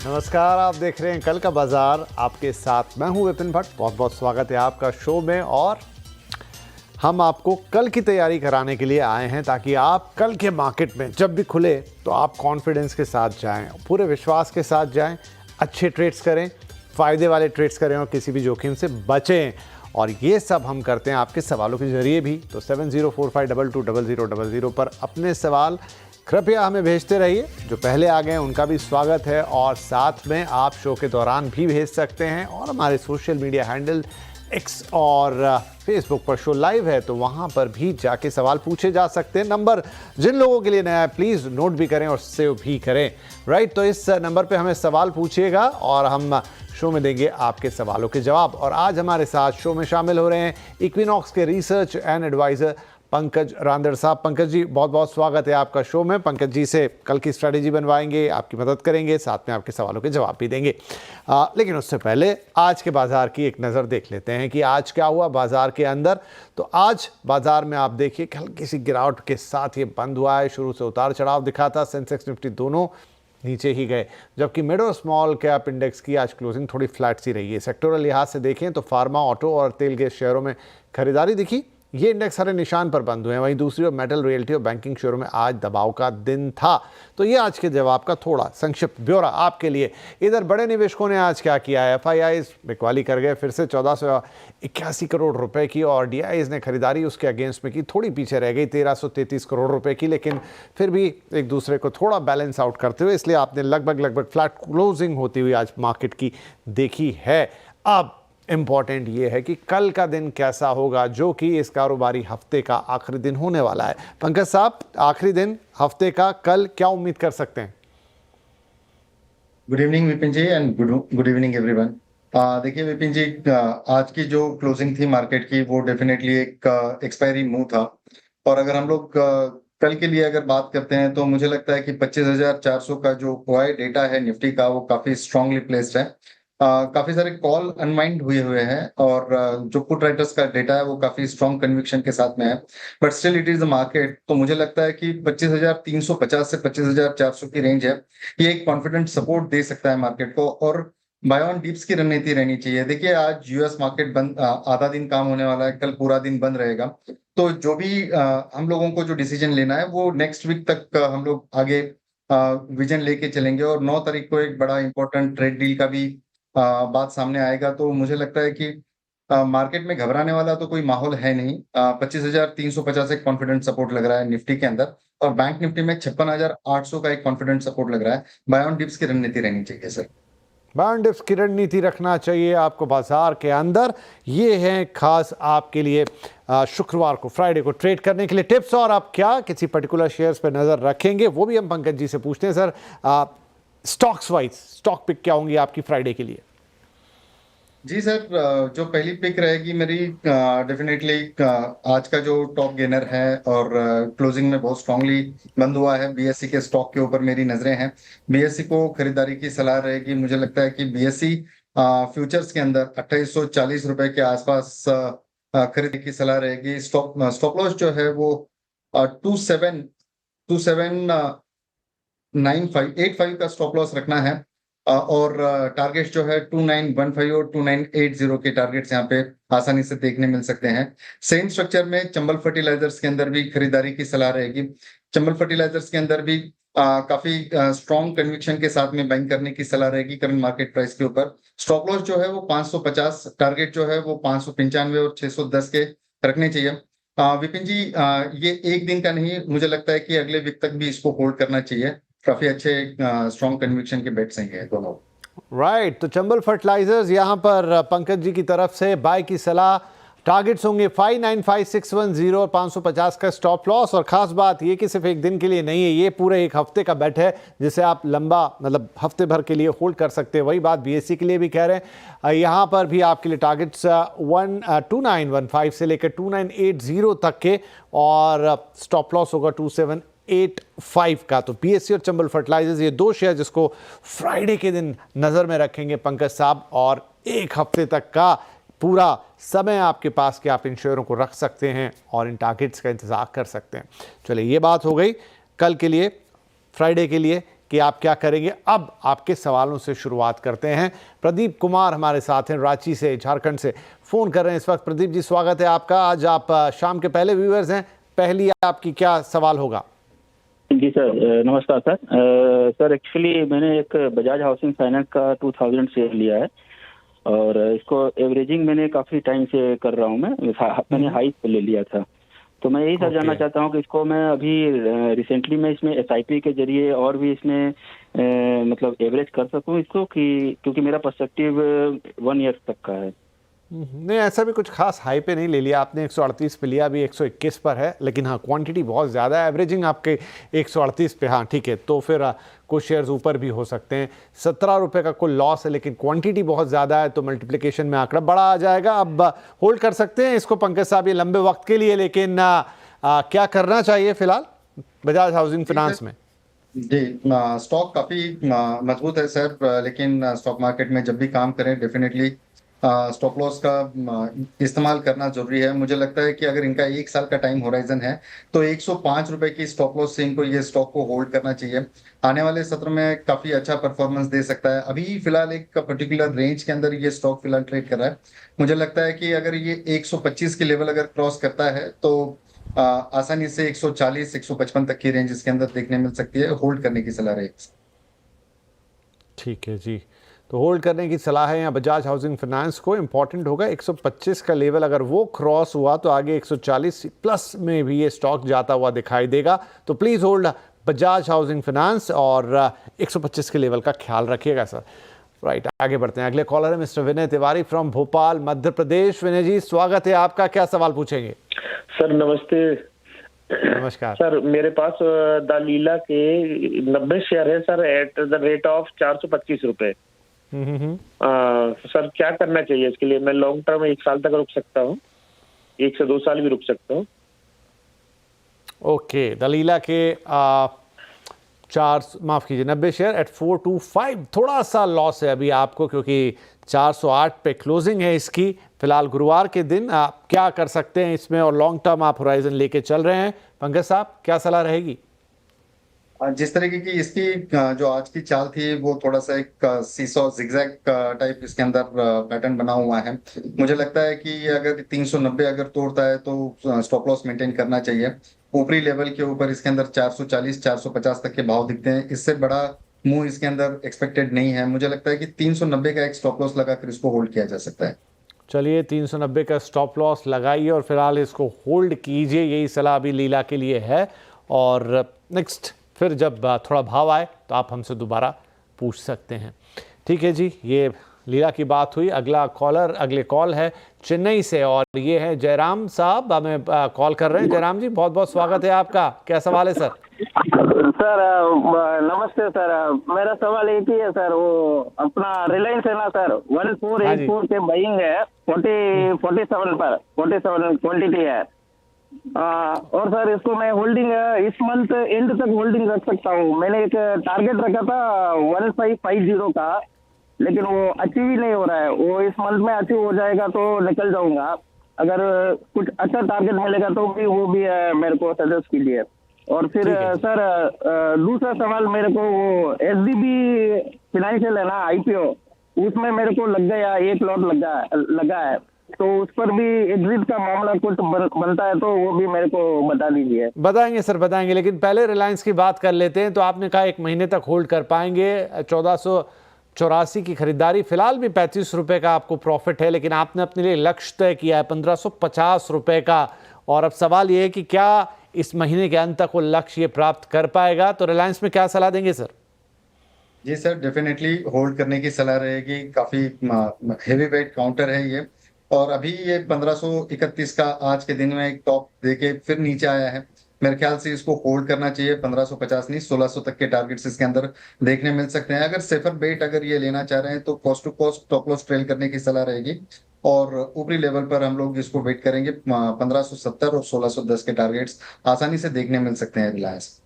नमस्कार, आप देख रहे हैं कल का बाजार। आपके साथ मैं हूं विपिन भट्ट। बहुत बहुत स्वागत है आपका शो में। और हम आपको कल की तैयारी कराने के लिए आए हैं ताकि आप कल के मार्केट में जब भी खुले तो आप कॉन्फिडेंस के साथ जाएं, पूरे विश्वास के साथ जाएं, अच्छे ट्रेड्स करें, फ़ायदे वाले ट्रेड्स करें और किसी भी जोखिम से बचें। और ये सब हम करते हैं आपके सवालों के जरिए भी। तो 7045220000 पर अपने सवाल कृपया हमें भेजते रहिए। जो पहले आ गए उनका भी स्वागत है और साथ में आप शो के दौरान भी भेज सकते हैं। और हमारे सोशल मीडिया हैंडल एक्स और फेसबुक पर शो लाइव है, तो वहाँ पर भी जाके सवाल पूछे जा सकते हैं। नंबर जिन लोगों के लिए नया है प्लीज़ नोट भी करें और सेव भी करें। राइट, तो इस नंबर पे हमें सवाल पूछिएगा और हम शो में देंगे आपके सवालों के जवाब। और आज हमारे साथ शो में शामिल हो रहे हैं इक्विनॉक्स के research and adviser Pankaj Randad साहब। पंकज जी, बहुत बहुत स्वागत है आपका शो में। पंकज जी से कल की स्ट्रैटेजी बनवाएंगे, आपकी मदद करेंगे, साथ में आपके सवालों के जवाब भी देंगे। लेकिन उससे पहले आज के बाजार की एक नज़र देख लेते हैं कि आज क्या हुआ बाजार के अंदर। तो आज बाजार में आप देखिए कि हल्की सी गिरावट के साथ ये बंद हुआ है। शुरू से उतार चढ़ाव दिखा था, सेंसेक्स निफ्टी दोनों नीचे ही गए, जबकि मिड और स्मॉल कैप इंडेक्स की आज क्लोजिंग थोड़ी फ्लैट सी रही है। सेक्टोरल लिहाज से देखें तो फार्मा, ऑटो और तेल के शेयरों में खरीदारी दिखी। ये इंडेक्स हरे निशान पर बंद हुए हैं। वहीं दूसरी ओर मेटल, रियल्टी और बैंकिंग शेयरों में आज दबाव का दिन था। तो ये आज के जवाब का थोड़ा संक्षिप्त ब्यौरा आपके लिए। इधर बड़े निवेशकों ने आज क्या किया है। एफआईआईज बिकवाली कर गए फिर से 1481 करोड़ रुपए की, और डीआईज ने खरीदारी उसके अगेंस्ट में की, थोड़ी पीछे रह गई 1333 करोड़ रुपए की, लेकिन फिर भी एक दूसरे को थोड़ा बैलेंस आउट करते हुए, इसलिए आपने लगभग फ्लैट क्लोजिंग होती हुई आज मार्केट की देखी है। अब इम्पॉर्टेंट ये है कि कल का दिन कैसा होगा, जो कि इस कारोबारी हफ्ते का आखिरी दिन होने वाला है। पंकज साहब, आखिरी दिन हफ्ते का कल क्या उम्मीद कर सकते हैं? Good evening Vipin ji and good evening everyone. देखिए विपिन जी, आज की जो क्लोजिंग थी मार्केट की वो डेफिनेटली एक एक्सपायरी मूव था। और अगर हम लोग कल के लिए अगर बात करते हैं तो मुझे लगता है कि 25,400 का जो ओआई डेटा है निफ्टी का वो काफी स्ट्रांगली प्लेस्ड है। काफी सारे कॉल अनवाइंड हुए हैं और जो पुट राइटर्स का डेटा है वो काफी स्ट्रांग कन्विक्शन के साथ में है। But still it is the market. तो मुझे लगता है कि 25,350 से 25,400 की रेंज है, ये एक कॉन्फिडेंट सपोर्ट दे सकता है मार्केट को। और बाय ऑन डिप्स की रणनीति रहनी चाहिए। देखिए आज यूएस मार्केट बंद, आधा दिन काम होने वाला है, कल पूरा दिन बंद रहेगा। तो जो भी हम लोगों को जो डिसीजन लेना है वो नेक्स्ट वीक तक हम लोग आगे विजन लेके चलेंगे। और 9 तारीख को एक बड़ा इंपॉर्टेंट ट्रेड डील का भी बात सामने आएगा। तो मुझे लगता है कि मार्केट में घबराने वाला तो कोई माहौल है नहीं। 25,350 एक कॉन्फिडेंट सपोर्ट लग रहा है निफ्टी के अंदर, और बैंक निफ्टी में 56,800 का एक कॉन्फिडेंट सपोर्ट लग रहा है। बाय ऑन डिप्स की रणनीति रहनी चाहिए सर। बाय ऑन डिप्स की रणनीति रखना चाहिए आपको बाजार के अंदर। ये है खास आपके लिए शुक्रवार को, फ्राइडे को ट्रेड करने के लिए टिप्स। और आप क्या किसी पर्टिकुलर शेयर्स पर नजर रखेंगे वो भी हम पंकज जी से पूछते हैं। Sir, stocks wise stock pick क्या होंगी आपकी फ्राइडे के लिए? जी सर, जो पहली पिक रहेगी मेरी डेफिनेटली आज का जो टॉप गेनर है और क्लोजिंग में बहुत स्ट्रांगली बंद हुआ है, बीएससी के स्टॉक के ऊपर मेरी नजरें हैं। बीएससी को खरीदारी की सलाह रहेगी। मुझे लगता है कि बीएससी फ्यूचर्स के अंदर 2840 रुपए के आसपास खरीद की सलाह रहेगी। स्टॉप लॉस जो है वो 279585 का स्टॉप लॉस रखना है। और टारगेट जो है 2915 और 2980 के टारगेट्स यहाँ पे आसानी से देखने मिल सकते हैं। सेम स्ट्रक्चर में चंबल फर्टिलाइजर्स के अंदर भी खरीदारी की सलाह रहेगी। चंबल फर्टिलाइजर्स के अंदर भी काफी स्ट्रॉन्ग कन्विक्शन के साथ में बाइंग करने की सलाह रहेगी करंट मार्केट प्राइस के ऊपर। स्टॉप लॉस जो है वो 550, टारगेट जो है वो 595 और 610 के रखने चाहिए। विपिन जी, ये एक दिन का नहीं, मुझे लगता है कि अगले वीक तक भी इसको होल्ड करना चाहिए। काफी अच्छे स्ट्रॉन्ग कन्विक्शन के बेट्स हैं दोनों। राइट, तो चंबल फर्टिलाइजर्स यहाँ पर पंकज जी की तरफ से बाय की सलाह। टारगेट्स होंगे 595610 और 550 का स्टॉप लॉस। और खास बात ये कि सिर्फ एक दिन के लिए नहीं है, ये पूरे एक हफ्ते का बेट है जिसे आप लंबा मतलब हफ्ते भर के लिए होल्ड कर सकते हैं। वही बात बीएससी के लिए भी कह रहे हैं। यहाँ पर भी आपके लिए टारगेट्स 2915 से लेकर 2980 तक के, और स्टॉप लॉस होगा 2785 का। तो बीएससी और चंबल फर्टिलाइजर्स ये दो शेयर जिसको फ्राइडे के दिन नज़र में रखेंगे पंकज साहब, और एक हफ्ते तक का पूरा समय आपके पास कि आप इन शेयरों को रख सकते हैं और इन टारगेट्स का इंतजार कर सकते हैं। चलिए, ये बात हो गई कल के लिए, फ्राइडे के लिए। कि आप क्या करेंगे। अब आपके सवालों से शुरुआत करते हैं। प्रदीप कुमार हमारे साथ हैं, रांची से, झारखंड से फ़ोन कर रहे हैं इस वक्त। प्रदीप जी, स्वागत है आपका। आज आप शाम के पहले व्यूअर्स हैं, पहली आपकी क्या सवाल होगा? जी सर, नमस्कार सर। सर एक्चुअली मैंने एक बजाज हाउसिंग फाइनेंस का 2000 शेयर लिया है और इसको एवरेजिंग मैंने काफ़ी टाइम से कर रहा हूँ। मैंने हाई पे ले लिया था, तो मैं यही सर जानना चाहता हूँ कि इसको मैं अभी रिसेंटली मैं इसमें SIP के जरिए और भी इसमें मतलब एवरेज कर सकूँ इसको, कि क्योंकि मेरा पर्सपेक्टिव 1 ईयर तक का है। नहीं, ऐसा भी कुछ खास हाई पे नहीं ले लिया आपने। 138 पे लिया, अभी 121 पर है, लेकिन हाँ क्वांटिटी बहुत ज़्यादा है। एवरेजिंग आपके 138 पे, हाँ ठीक है, तो फिर कुछ शेयर्स ऊपर भी हो सकते हैं। 17 रुपये का कुल लॉस है, लेकिन क्वांटिटी बहुत ज़्यादा है, तो मल्टीप्लिकेशन में आंकड़ा बड़ा आ जाएगा। अब होल्ड कर सकते हैं इसको पंकज साहब, ये लंबे वक्त के लिए, लेकिन क्या करना चाहिए फिलहाल बजाज हाउसिंग फाइनेंस में? जी, स्टॉक काफी मजबूत है सर, लेकिन स्टॉक मार्केट में जब भी काम करें डेफिनेटली स्टॉप लॉस का इस्तेमाल करना जरूरी है। मुझे लगता है कि अगर इनका 1 साल का टाइम होराइजन है तो 105 रुपए की स्टॉप लॉस से इनको ये स्टॉक को होल्ड करना चाहिए। आने वाले सत्र में काफी अच्छा परफॉर्मेंस दे सकता है। अभी फिलहाल एक पर्टिकुलर रेंज के अंदर ये स्टॉक फिलहाल ट्रेड कर रहा है। मुझे लगता है कि अगर ये 125 के लेवल अगर क्रॉस करता है तो आसानी से 140 155 तक की रेंज इसके अंदर देखने मिल सकती है। होल्ड करने की सलाह रहेगी। ठीक है जी, तो होल्ड करने की सलाह है यहाँ बजाज हाउसिंग फाइनेंस को। इंपॉर्टेंट होगा 125 का लेवल, अगर वो क्रॉस हुआ तो आगे 140 प्लस में भी ये स्टॉक जाता हुआ दिखाई देगा। तो please hold Bajaj housing finance और 125 के लेवल का ख्याल रखिएगा सर। राइट, आगे बढ़ते हैं। अगले कॉलर है मिस्टर विनय तिवारी फ्रॉम भोपाल, मध्य प्रदेश। विनय जी, स्वागत है आपका, क्या सवाल पूछेंगे? सर नमस्ते। नमस्कार सर, मेरे पास दलीला के 90 शेयर है sir, at the rate of 425 रुपए। सर क्या करना चाहिए इसके लिए? मैं लॉन्ग टर्म 1 साल तक रुक सकता हूँ, 1 से 2 साल भी रुक सकता हूँ। ओके, दलीला के 90 शेयर एट 425। थोड़ा सा लॉस है अभी आपको, क्योंकि 408 पे क्लोजिंग है इसकी फिलहाल गुरुवार के दिन। आप क्या कर सकते हैं इसमें, और लॉन्ग टर्म आप होराइजन लेके चल रहे हैं, पंकज साहब क्या सलाह रहेगी? जिस तरीके की इसकी जो आज की चाल थी वो थोड़ा सा एक सीसॉ जिगजैग टाइप इसके अंदर पैटर्न बना हुआ है। मुझे लगता है कि अगर 390 अगर तोड़ता है तो स्टॉप लॉस मेंटेन करना चाहिए। ऊपरी लेवल के ऊपर इसके अंदर 440 450 तक के भाव दिखते हैं। इससे बड़ा मूव इसके अंदर एक्सपेक्टेड नहीं है। मुझे लगता है कि 390 का एक स्टॉप लॉस लगाकर इसको होल्ड किया जा सकता है। चलिए, 390 का स्टॉप लॉस लगाइए और फिलहाल इसको होल्ड कीजिए, यही सलाह अभी लीला के लिए है। और नेक्स्ट फिर जब थोड़ा भाव आए तो आप हमसे दोबारा पूछ सकते हैं। ठीक है जी, ये लीला की बात हुई। अगले कॉल है चेन्नई से और ये है जयराम साहब, हमें कॉल कर रहे हैं। जयराम जी, बहुत बहुत स्वागत है आपका, क्या सवाल है सर? सर नमस्ते सर, मेरा सवाल एक ही है सर, वो अपना रिलायंस है ना सर, 1484 के बाइंग है, 47 पर 47 क्वांटिटी है। और सर इसको मैं होल्डिंग इस मंथ एंड तक होल्डिंग रख सकता हूँ। मैंने एक टारगेट रखा था 1550 का, लेकिन वो अचीव ही नहीं हो रहा है। वो इस मंथ में अचीव हो जाएगा तो निकल जाऊंगा, अगर कुछ अच्छा टारगेट मिलेगा तो भी वो भी मेरे को सजेस्ट कीजिए। और फिर सर दूसरा सवाल मेरे को, वो SDB फाइनेंशियल है ना, IPO, उसमें मेरे को लग गया, एक लॉट लगा है, तो उस पर भी एग्जिट का मामला कुछ बनता है तो वो भी मेरे को बता दीजिए। बताएंगे सर, बताएंगे, लेकिन पहले रिलायंस की बात कर लेते हैं। तो आपने कहा 1 महीने तक होल्ड कर पाएंगे। 1484 की खरीदारी, फिलहाल भी 35 रुपए का आपको प्रॉफिट है, लेकिन आपने अपने लिए लक्ष्य तय किया है 1550 रुपए का। और अब सवाल ये है कि क्या इस महीने के अंत तक वो लक्ष्य प्राप्त कर पाएगा? तो रिलायंस में क्या सलाह देंगे सर? जी सर, डेफिनेटली होल्ड करने की सलाह रहेगी। काफी हेवी वेट काउंटर है ये, और अभी ये 1531 का आज के दिन में एक टॉप देके फिर नीचे आया है। मेरे ख्याल से इसको होल्ड करना चाहिए। 1550 नहीं, 1600 तक के टारगेट्स इसके अंदर देखने मिल सकते हैं। अगर सेफर बेट अगर ये लेना चाह रहे हैं तो cost to cost stop loss trail करने की सलाह रहेगी। और ऊपरी लेवल पर हम लोग इसको वेट करेंगे। 1570 और 1610 के टारगेट्स आसानी से देखने मिल सकते हैं रिलायंस।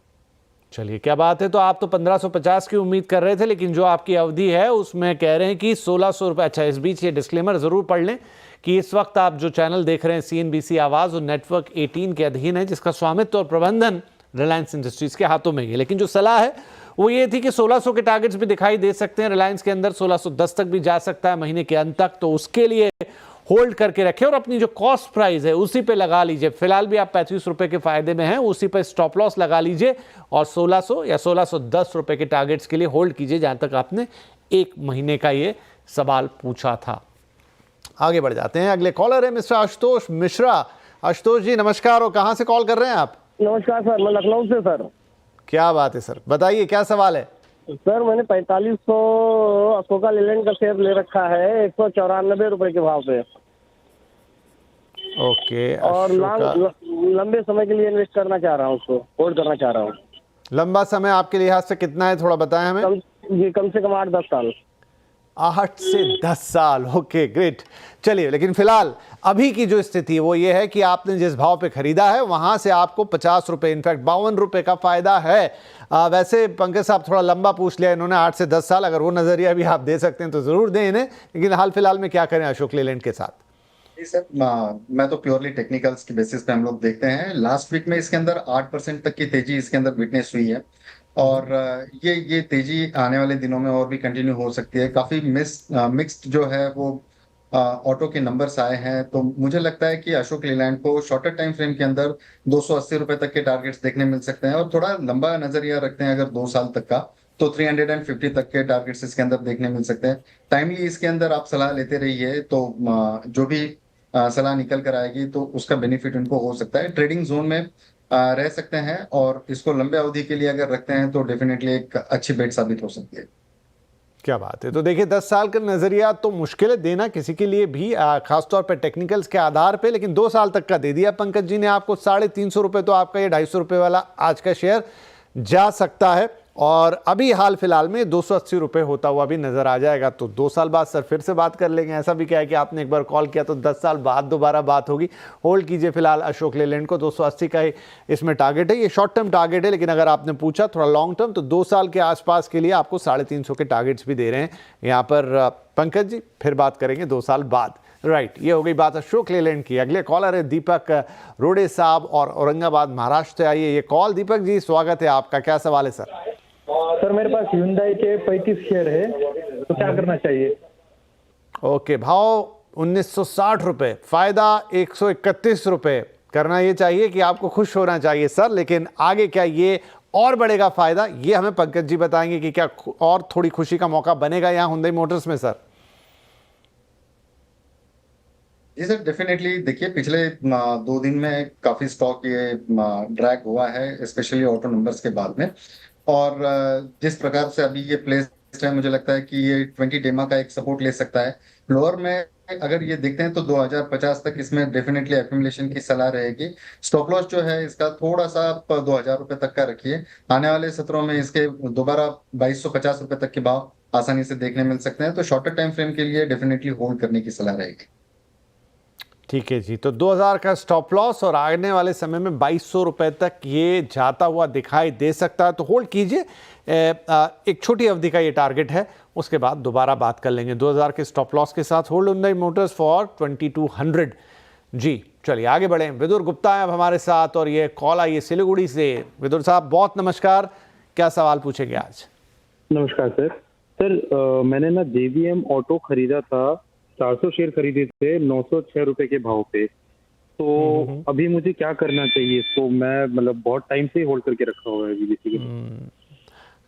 चलिए, क्या बात है। तो आप तो 1550 की उम्मीद कर रहे थे, लेकिन जो आपकी अवधि है उसमें कह रहे हैं कि 1600 रुपये। अच्छा, इस बीच ये डिस्क्लेमर जरूर पढ़ लें कि इस वक्त आप जो चैनल देख रहे हैं CNBC आवाज़ और नेटवर्क 18 के अधीन है, जिसका स्वामित्व और प्रबंधन रिलायंस इंडस्ट्रीज के हाथों में है। लेकिन जो सलाह है वो ये थी कि 1600 के टारगेट्स भी दिखाई दे सकते हैं रिलायंस के अंदर, 1610 तक भी जा सकता है महीने के अंत तक, तो उसके लिए होल्ड करके रखें और अपनी जो कॉस्ट प्राइस है उसी पे लगा लीजिए। फिलहाल भी आप 35 रुपए के फायदे में हैं, उसी पे स्टॉप लॉस लगा लीजिए और 1600 या 1610 रुपए के टारगेट्स के लिए होल्ड कीजिए, जहां तक आपने एक महीने का ये सवाल पूछा था। आगे बढ़ जाते हैं, अगले कॉलर है मिस्टर आशुतोष मिश्रा। आशुतोष जी नमस्कार, और कहां से कॉल कर रहे हैं आप? नमस्कार सर, मैं लखनऊ से सर। क्या बात है सर, बताइए क्या सवाल है? सर मैंने 4500 अशोका लेलैंड का शेयर ले रखा है 194 रुपए के भाव पे, ओके। और लंबे समय के लिए इन्वेस्ट करना चाह रहा हूँ, उसको होल्ड करना चाह रहा हूँ। लंबा समय आपके लिहाज से कितना है, थोड़ा बताएं हमें। कम से कम 8-10 साल। 8 से 10 साल, ओके ग्रेट। चलिए, लेकिन फिलहाल अभी की जो स्थिति है वो ये है कि आपने जिस भाव पे खरीदा है वहां से आपको 50 रुपए, इनफैक्ट 52 रुपए का फायदा है। वैसे पंकज साहब थोड़ा लंबा पूछ लिया इन्होंने, 8 से 10 साल, अगर वो नजरिया भी आप दे सकते हैं तो जरूर दें इन्हें, लेकिन हाल फिलहाल में क्या करें अशोक लेलैंड के साथ? सर मैं तो प्योरली टेक्निकल्स की बेसिस पे हम लोग देखते हैं। लास्ट वीक में इसके अंदर 8% तक की तेजी इसके अंदर विटनेस हुई है, और ये तेजी आने वाले दिनों में और भी कंटिन्यू हो सकती है। काफी मिक्स्ड जो है वो ऑटो के नंबर्स आए हैं, तो मुझे लगता है कि अशोक लेलैंड को शॉर्टर टाइम फ्रेम के अंदर 280 रुपए तक के टारगेट्स देखने मिल सकते हैं, और थोड़ा लंबा नजरिया रखते हैं अगर 2 साल तक का, तो 350 तक के टारगेट्स इसके अंदर देखने मिल सकते हैं। टाइमली इसके अंदर आप सलाह लेते रहिए, तो जो भी सलाह निकल कर आएगी तो उसका बेनिफिट उनको हो सकता है। ट्रेडिंग जोन में रह सकते हैं, और इसको लंबे अवधि के लिए अगर रखते हैं तो डेफिनेटली एक अच्छी बेट साबित हो सकती है। क्या बात है। तो देखिए 10 साल का नजरिया तो मुश्किल है देना किसी के लिए भी, खासतौर पर टेक्निकल्स के आधार पे, लेकिन 2 साल तक का दे दिया पंकज जी ने आपको। 350 रुपए तो आपका ये 250 रुपए वाला आज का शेयर जा सकता है, और अभी हाल फिलहाल में 280 रुपए होता हुआ भी नजर आ जाएगा। तो 2 साल बाद सर फिर से बात कर लेंगे। ऐसा भी क्या है कि आपने एक बार कॉल किया तो 10 साल बाद दोबारा बात होगी। होल्ड कीजिए फिलहाल अशोक लेलैंड को, 280 का ही इसमें टारगेट है, ये शॉर्ट टर्म टारगेट है, लेकिन अगर आपने पूछा थोड़ा लॉन्ग टर्म तो 2 साल के आसपास के लिए आपको 350 के टारगेट्स भी दे रहे हैं यहाँ पर पंकज जी। फिर बात करेंगे 2 साल बाद, राइट। ये हो गई बात अशोक लेलैंड की। अगले कॉलर है दीपक रोडे साहब और औरंगाबाद महाराष्ट्र से। आइए ये कॉल। दीपक जी स्वागत है आपका, क्या सवाल है सर? सर मेरे पास Hyundai के 35 शेयर है, तो क्या करना चाहिए? ओके, भाव 1960 रुपए, फायदा 131 रुपए। करना ये चाहिए कि आपको खुश होना चाहिए सर, लेकिन आगे क्या ये और बढ़ेगा फायदा, ये हमें पंकज जी बताएंगे कि क्या और थोड़ी खुशी का मौका बनेगा यहाँ Hyundai मोटर्स में सर? जी सर, डेफिनेटली। देखिए पिछले 2 दिन में काफी स्टॉक ये ड्रैग हुआ है, स्पेशली ऑटो नंबर्स के बाद में, और जिस प्रकार से अभी ये प्लेस्ड है मुझे लगता है कि ये 20 डेमा का एक सपोर्ट ले सकता है। लोअर में अगर ये देखते हैं तो 2050 तक इसमें डेफिनेटली एक्यूमुलेशन की सलाह रहेगी। स्टॉप लॉस जो है इसका थोड़ा सा आप 2000 रुपए तक का रखिए। आने वाले सत्रों में इसके दोबारा 2250 रुपए तक के भाव आसानी से देखने मिल सकते हैं, तो शॉर्टर टाइम फ्रेम के लिए डेफिनेटली होल्ड करने की सलाह रहेगी। ठीक है जी, तो 2000 का स्टॉप लॉस और आने वाले समय में 2200 रुपए तक ये जाता हुआ दिखाई दे सकता है, तो होल्ड कीजिए। एक छोटी अवधि का ये टारगेट है, उसके बाद दोबारा बात कर लेंगे। 2000 के स्टॉप लॉस के साथ होल्ड Hyundai मोटर्स फॉर 2200 जी। चलिए आगे बढ़े। विदुर गुप्ता है अब हमारे साथ, और ये कॉल आई है सिलीगुड़ी से। विदुर साहब बहुत नमस्कार, क्या सवाल पूछेंगे आज? नमस्कार सर। सर मैंने ना JVM ऑटो खरीदा था, 400 शेयर खरीदे थे 906 रुपए के भाव पे, तो अभी मुझे क्या करना चाहिए इसको? मैं मतलब बहुत टाइम से होल्ड करके रखा हुआ है अभी बेसिकली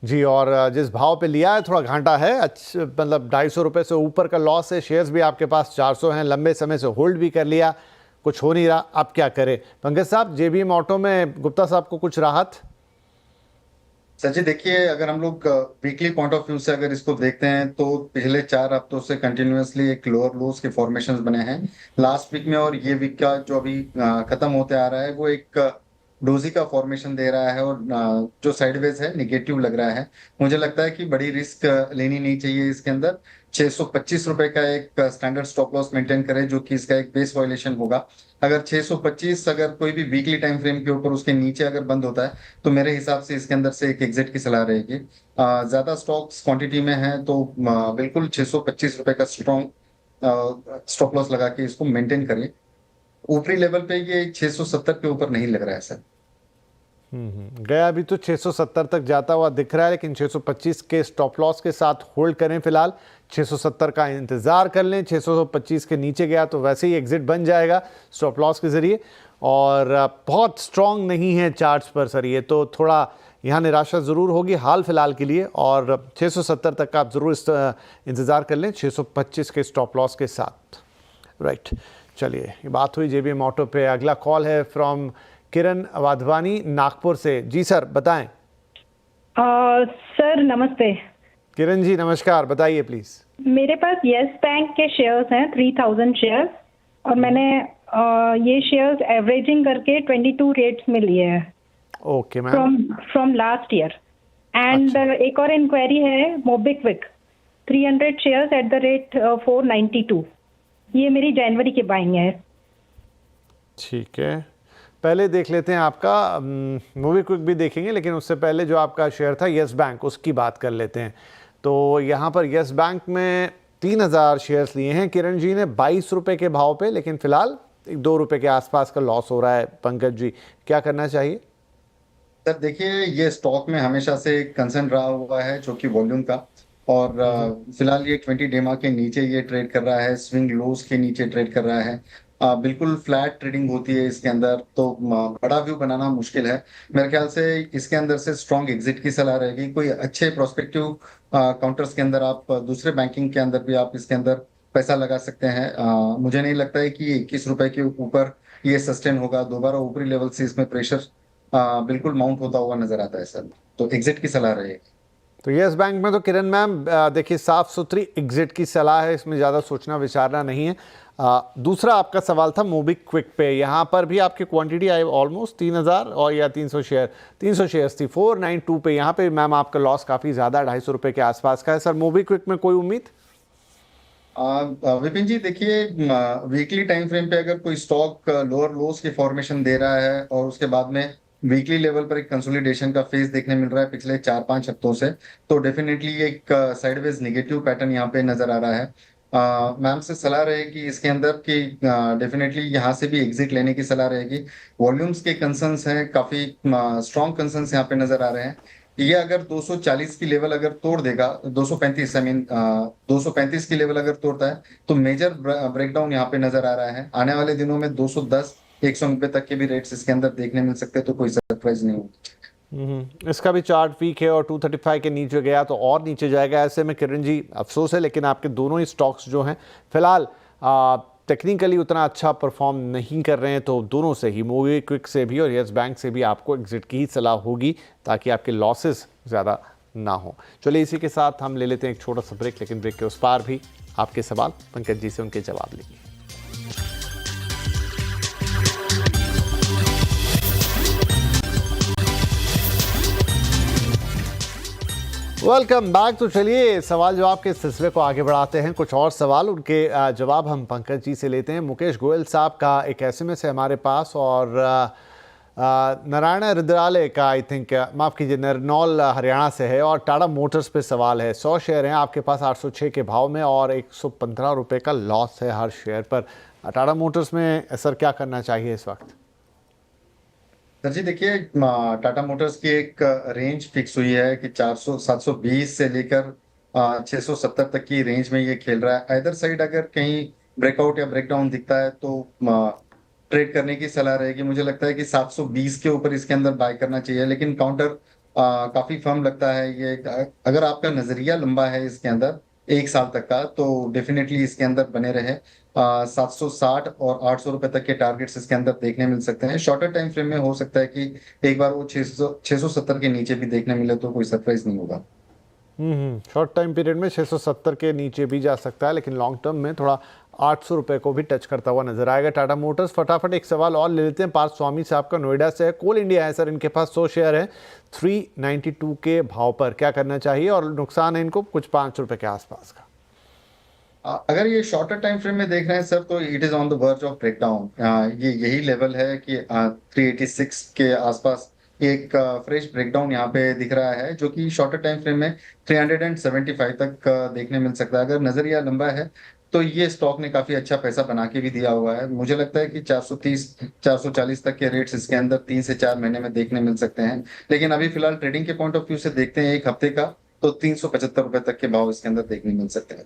जी, और जिस भाव पे लिया है थोड़ा घाटा है, अच्छा मतलब 250 रुपए से ऊपर का लॉस है। शेयर्स भी आपके पास 400 हैं, लंबे समय से होल्ड भी कर लिया, कुछ हो नहीं रहा, अब क्या करें? पंकज साहब JVM ऑटो में गुप्ता साहब को कुछ राहत? सर जी देखिए, अगर हम लोग वीकली पॉइंट ऑफ व्यू से अगर इसको देखते हैं तो पिछले 4 हफ्तों से कंटिन्यूअसली एक लोअर लोज के फॉर्मेशंस बने हैं। लास्ट वीक में और ये वीक का जो अभी खत्म होते आ रहा है वो एक डोजी का फॉर्मेशन दे रहा है, और जो साइडवेज है निगेटिव लग रहा है। मुझे लगता है कि बड़ी रिस्क लेनी नहीं चाहिए इसके अंदर। 625 रुपए का एक स्टैंडर्ड स्टॉप लॉस मेंटेन करें, जो कि इसका एक बेस वायलेशन होगा। अगर 625 अगर कोई भी वीकली टाइम फ्रेम के ऊपर उसके नीचे अगर बंद होता है तो मेरे हिसाब से इसके अंदर से एक एग्जिट की सलाह रहेगी। ज्यादा स्टॉक्स क्वांटिटी में है तो बिल्कुल 625 रुपए का स्ट्रॉन्ग स्टॉप लॉस लगा के इसको मेंटेन करें। ऊपरी लेवल पे ये 670 के ऊपर नहीं लग रहा है सर। गया भी तो 670 तक जाता हुआ दिख रहा है, लेकिन 625 के स्टॉप लॉस के साथ होल्ड करें फिलहाल। 670 का इंतजार कर लें। 625 के नीचे गया तो वैसे ही एग्जिट बन जाएगा स्टॉप लॉस के जरिए। और बहुत स्ट्रांग नहीं है चार्ट्स पर सर ये, तो थोड़ा यहाँ निराशा ज़रूर होगी हाल फिलहाल के लिए। और 670 तक का आप ज़रूर इंतज़ार कर लें 625 के स्टॉप लॉस के साथ। राइट, चलिए ये बात हुई जेबीएम ऑटो पे। अगला कॉल है फ्रॉम किरण वाधवानी नागपुर से। जी सर बताएं। सर नमस्ते। किरण जी नमस्कार, बताइए प्लीज़। मेरे पास यस बैंक के शेयर्स हैं 3000 शेयर्स, और मैंने ये शेयर्स एवरेजिंग करके 22 रेट्स में लिए हैं। Okay ma'am. From last year. And एक और इंक्वायरी है MobiKwik 300 shares at the rate 492। ये मेरी जनवरी की बाइंग है। ठीक है, पहले देख लेते हैं आपका मोबिक्विक भी देखेंगे, लेकिन उससे पहले जो आपका शेयर था यस बैंक उसकी बात कर लेते हैं। तो यहाँ पर यस बैंक में 3000 शेयर्स लिए हैं किरण जी ने 22 रुपये के भाव पे, लेकिन फिलहाल 2 रुपये के आसपास का लॉस हो रहा है। पंकज जी क्या करना चाहिए? सर देखिए, ये स्टॉक में हमेशा से कंसर्न रहा हुआ है जो कि वॉल्यूम का, और फिलहाल ये 20 डेमा के नीचे ये ट्रेड कर रहा है, स्विंग लोज के नीचे ट्रेड कर रहा है। बिल्कुल फ्लैट ट्रेडिंग होती है इसके अंदर, तो बड़ा व्यू बनाना मुश्किल है। मेरे ख्याल से इसके अंदर से स्ट्रॉन्ग एग्जिट की सलाह रहेगी। कोई अच्छे प्रोस्पेक्टिव काउंटर्स के अंदर आप दूसरे बैंकिंग के अंदर भी आप इसके अंदर पैसा लगा सकते हैं। मुझे नहीं लगता है कि 21 रुपए के ऊपर ये सस्टेन होगा। दोबारा ऊपरी लेवल से इसमें प्रेशर बिल्कुल माउंट होता हुआ नजर आता है सर, तो एग्जिट की सलाह रहेगी। तो यस बैंक में तो किरण मैम देखिए साफ सुथरी एग्जिट की सलाह है, इसमें ज़्यादा सोचना विचारना नहीं है। दूसरा आपका सवाल था मोबिक्विक पे, यहाँ पर भी आपकी क्वांटिटी आई ऑलमोस्ट 3000 और या 300 शेयर्स थी 492 पे। यहाँ पे मैम आपका लॉस काफ़ी ज़्यादा 250 रुपये के आसपास का है। सर मोबिक्विक में कोई उम्मीद? विपिन जी देखिए, वीकली टाइम फ्रेम पे अगर कोई स्टॉक लोअर लोस की फॉर्मेशन दे रहा है और उसके बाद में वीकली लेवल पर एक कंसोलिडेशन का फेज देखने मिल रहा है पिछले 4-5 हफ्तों से, तो डेफिनेटली एक साइडवेज नेगेटिव पैटर्न यहाँ पे नजर आ रहा है। मैम से सलाह रहेगी इसके अंदर कि डेफिनेटली यहाँ से भी एग्जिट लेने की सलाह रहेगी। वॉल्यूम्स के कंसर्न्स हैं, काफी स्ट्रॉन्ग कंसर्न्स यहाँ पे नजर आ रहे हैं। ये अगर 240 की लेवल अगर तोड़ देगा, 235 आई मीन 235 की लेवल अगर तोड़ता है तो मेजर ब्रेकडाउन यहाँ पे नजर आ रहा है। आने वाले दिनों में 210 190 तक के भी रेट्स इसके अंदर देखने मिल सकते हैं, तो कोई सरप्राइज नहीं होगी। इसका भी चार्ट वीक है और 235 के नीचे गया तो और नीचे जाएगा। ऐसे में किरण जी अफसोस है, लेकिन आपके दोनों ही स्टॉक्स जो हैं फिलहाल टेक्निकली उतना अच्छा परफॉर्म नहीं कर रहे हैं, तो दोनों से ही मोबिक्विक से भी और यस बैंक से भी आपको एग्जिट की ही सलाह होगी ताकि आपके लॉसेस ज़्यादा ना हो। चलिए इसी के साथ हम ले लेते हैं एक छोटा सा ब्रेक, लेकिन ब्रेक के उस पार भी आपके सवाल पंकज जी से उनके जवाब लेंगे। Welcome back. तो चलिए सवाल जवाब के सिलसिले को आगे बढ़ाते हैं। कुछ और सवाल उनके जवाब हम पंकज जी से लेते हैं। मुकेश गोयल साहब का एक एसएमएस है हमारे पास, और नारायण रुद्रालय का आई थिंक माफ़ कीजिए नरनौल हरियाणा से है, और टाटा मोटर्स पे सवाल है। 100 शेयर हैं आपके पास 806 के भाव में और 115 रुपये का लॉस है हर शेयर पर। टाटा मोटर्स में सर क्या करना चाहिए इस वक्त? सर जी देखिए, टाटा मोटर्स की एक रेंज फिक्स हुई है कि 720 से लेकर 670 तक की रेंज में ये खेल रहा है। इधर साइड अगर कहीं ब्रेकआउट या ब्रेकडाउन दिखता है तो ट्रेड करने की सलाह रहेगी। मुझे लगता है कि 720 के ऊपर इसके अंदर बाय करना चाहिए, लेकिन काउंटर काफी फर्म लगता है ये। अगर आपका नजरिया लंबा है इसके अंदर 1 साल तक का, तो डेफिनेटली इसके अंदर बने रहे। 760 और 800 रुपए तक के टारगेट्स इसके अंदर देखने मिल सकते हैं। शॉर्टर टाइम फ्रेम में हो सकता है कि एक बार वो 670 के नीचे भी देखने मिले तो कोई सरप्राइज नहीं होगा। शॉर्ट टाइम पीरियड में 670 के नीचे भी जा सकता है, लेकिन लॉन्ग टर्म में थोड़ा 800 रुपये को भी टच करता हुआ नजर आएगा टाटा मोटर्स। फटाफट एक सवाल और ले लेते हैं। पार्थ स्वामी साहब का नोएडा से है। कोल इंडिया है सर, इनके पास 100 शेयर है 392 के भाव पर। क्या करना चाहिए और नुकसान है इनको कुछ 5 रुपये के आसपास का? अगर ये शॉर्टर टाइम फ्रेम में देख रहे हैं सर, तो it is on the verge of breakdown. ये यही लेवल है कि 386 के आसपास एक फ्रेश ब्रेकडाउन यहाँ पे दिख रहा है, जो कि शॉर्टर टाइम फ्रेम में 375 तक देखने मिल सकता है। अगर नजरिया लंबा है तो ये स्टॉक ने काफी अच्छा पैसा बना के भी दिया हुआ है। मुझे लगता है कि 430 440 तक के रेट्स इसके अंदर 3 से 4 महीने में देखने मिल सकते हैं। लेकिन अभी फिलहाल ट्रेडिंग के पॉइंट ऑफ व्यू से देखते हैं एक हफ्ते का, तो 375 रुपए तक के भाव इसके अंदर देखने मिल सकते हैं।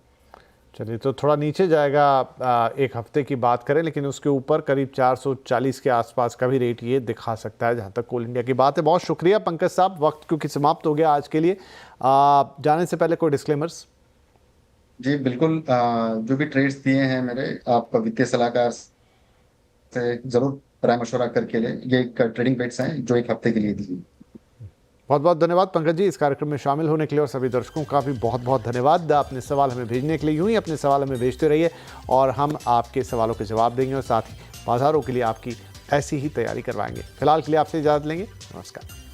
चलिए, तो थोड़ा नीचे जाएगा एक हफ्ते की बात करें, लेकिन उसके ऊपर करीब 440 के आसपास का भी रेट ये दिखा सकता है जहां तक कोल इंडिया की बात है। बहुत शुक्रिया पंकज साहब, वक्त क्योंकि समाप्त हो गया आज के लिए। जाने से पहले कोई डिस्क्लेमर्स? जी बिल्कुल, जो भी ट्रेड्स दिए हैं मेरे, आप वित्तीय सलाहकार से जरूर राय मशवरा करके ले। ये एक ट्रेडिंग बेट्स हैं जो एक हफ्ते के लिए दी। बहुत बहुत धन्यवाद पंकज जी इस कार्यक्रम में शामिल होने के लिए, और सभी दर्शकों का भी बहुत बहुत धन्यवाद अपने सवाल हमें भेजने के लिए। यूं ही अपने सवाल हमें भेजते रहिए और हम आपके सवालों के जवाब देंगे और साथ ही बाजारों के लिए आपकी ऐसी ही तैयारी करवाएंगे। फिलहाल के लिए आपसे इजाज़त लेंगे। नमस्कार।